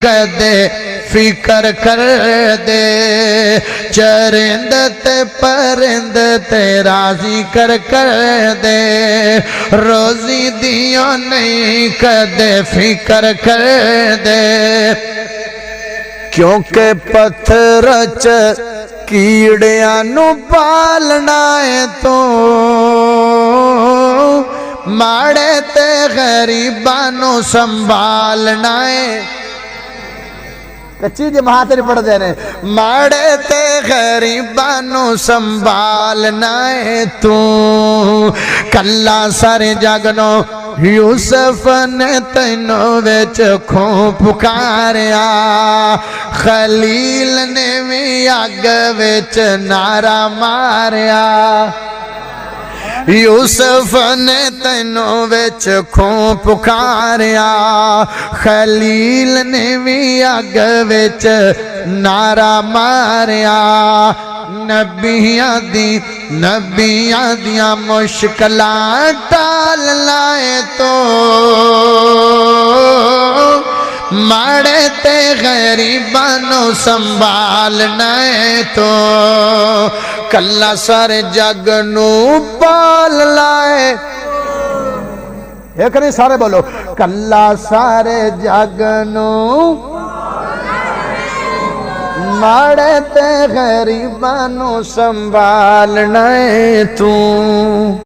کدے فکر کر دے چرند تے پرند تے راضی کر دے روزی دیو نہیں کدے فکر کر دے کیونکہ پتھر چ کیڑیاں نو پالنا ہے تو ماڑے تے غریباں نو سنبھالنا ہے کچی جی مہاتری پڑھ دے رہے ماڑے تے غریباں نو سنبھالنا ہے تو کلا سارے جاگنو یوسف نے تینوں وچ کھوں پکاریا خلیل نے بھی اگ وچ نعرہ ماریا یوسف نے تینوں وچ کھوں پکاریا خلیل نے بھی اگ وچ نعرہ ماریا نبیاں دیاں مشکلاں ٹال لائے تو ماڑے تے غریباں نو سنبھالنا ہے تو کلا سارے جگ نو پال لائے ایک نہیں سارے بولو کلا سارے جگ نو ماڑے تے غریباں نو سنبھالنا ہے تو